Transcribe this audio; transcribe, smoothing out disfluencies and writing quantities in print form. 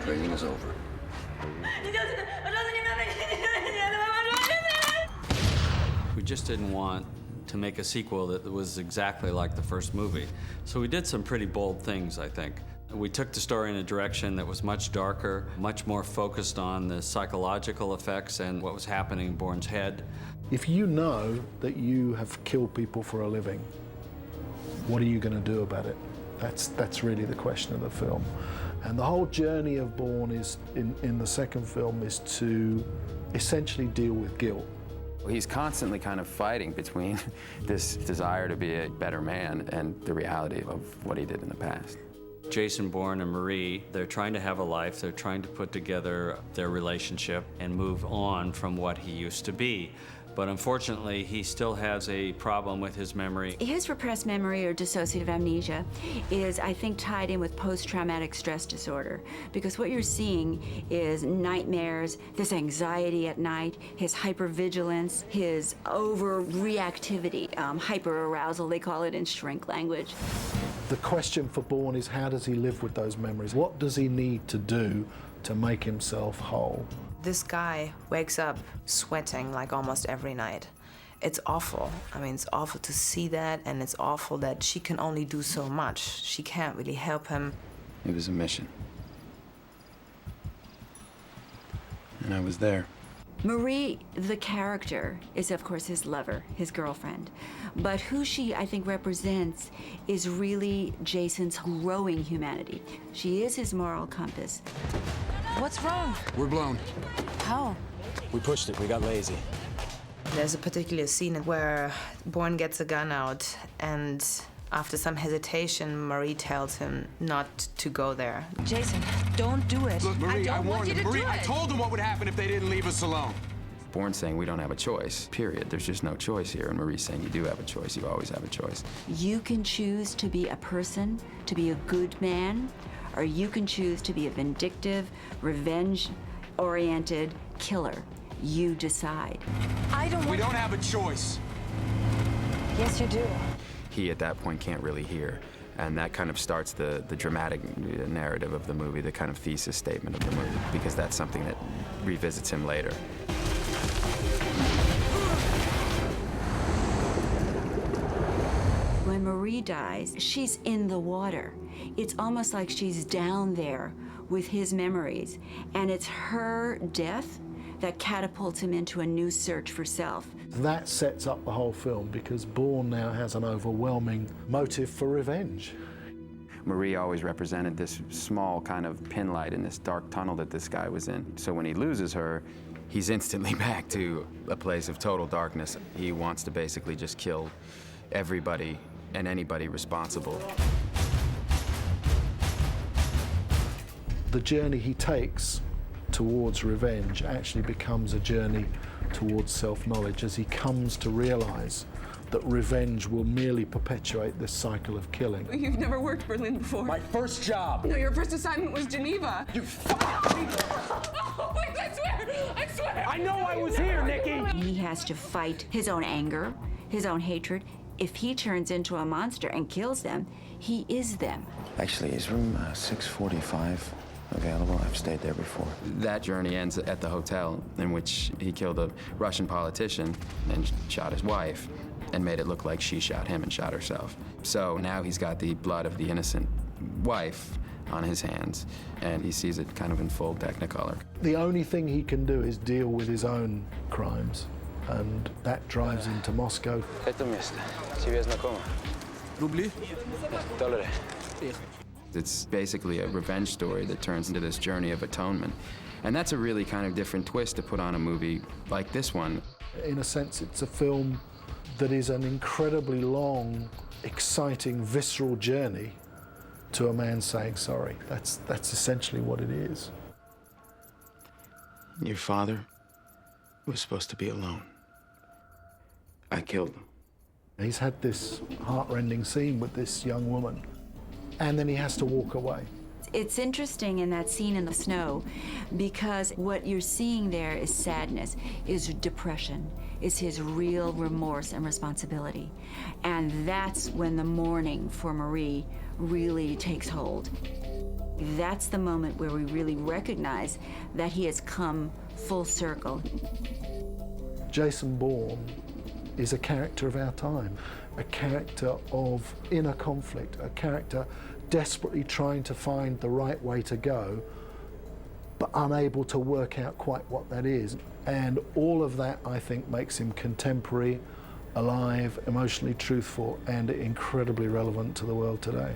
Training is over. We just didn't want to make a sequel that was exactly like the first movie. So we did some pretty bold things, I think. We took the story in a direction that was much darker, much more focused on the psychological effects and what was happening in Bourne's head. If you know that you have killed people for a living, what are you going to do about it? That's really the question of the film. And the whole journey of Bourne is, in the second film, is to essentially deal with guilt. He's constantly kind of fighting between this desire to be a better man and the reality of what he did in the past. Jason Bourne and Marie, they're trying to have a life. They're trying to put together their relationship and move on from what he used to be. But unfortunately, he still has a problem with his memory. His repressed memory or dissociative amnesia is, I think, tied in with post-traumatic stress disorder, because what you're seeing is nightmares, this anxiety at night, his hypervigilance, his overreactivity, hyperarousal, they call it in shrink language. The question for Bourne is, how does he live with those memories? What does he need to do to make himself whole? This guy wakes up sweating like almost every night. It's awful. I mean, it's awful to see that, and it's awful that she can only do so much. She can't really help him. It was a mission. And I was there. Marie, the character, is of course his lover, his girlfriend. But who she, I think, represents is really Jason's growing humanity. She is his moral compass. What's wrong? We're blown. How? We pushed it. We got lazy. There's a particular scene where Bourne gets a gun out, and after some hesitation, Marie tells him not to go there. Jason, don't do it. Look, Marie, I don't want warned you him. to Marie, do I it. told them what would happen if they didn't leave us alone. Bourne's saying we don't have a choice, period. There's just no choice here. And Marie's saying you do have a choice. You always have a choice. You can choose to be a person, to be a good man, or you can choose to be a vindictive, revenge-oriented killer. You decide. We don't have a choice. Yes, you do. He, at that point, can't really hear. And that kind of starts the dramatic narrative of the movie, the kind of thesis statement of the movie, because that's something that revisits him later. When Marie dies, she's in the water. It's almost like she's down there with his memories, and it's her death that catapults him into a new search for self. That sets up the whole film, because Bourne now has an overwhelming motive for revenge. Marie always represented this small kind of pin light in this dark tunnel that this guy was in. So when he loses her, he's instantly back to a place of total darkness. He wants to basically just kill everybody and anybody responsible. The journey he takes towards revenge actually becomes a journey towards self-knowledge, as he comes to realize that revenge will merely perpetuate this cycle of killing. You've never worked Berlin before. My first job. No, your first assignment was Geneva. You fucking... Oh, wait, I swear! I swear! I know I was here, Nikki! He has to fight his own anger, his own hatred. If he turns into a monster and kills them, he is them. Actually, is room 645 available? I've stayed there before. That journey ends at the hotel in which he killed a Russian politician and shot his wife and made it look like she shot him and shot herself. So now he's got the blood of the innocent wife on his hands, and he sees it kind of in full Technicolor. The only thing he can do is deal with his own crimes, and that drives him to Moscow. Это место. Тебе знакомо? Рубли? $1. It's basically a revenge story that turns into this journey of atonement. And that's a really kind of different twist to put on a movie like this one. In a sense, it's a film that is an incredibly long, exciting, visceral journey to a man saying sorry. That's essentially what it is. Your father was supposed to be alone. I killed him. He's had this heart-rending scene with this young woman, and then he has to walk away. It's interesting in that scene in the snow, because what you're seeing there is sadness, is depression, is his real remorse and responsibility. And that's when the mourning for Marie really takes hold. That's the moment where we really recognize that he has come full circle. Jason Bourne is a character of our time, a character of inner conflict, a character desperately trying to find the right way to go, but unable to work out quite what that is. And all of that, I think, makes him contemporary, alive, emotionally truthful, and incredibly relevant to the world today.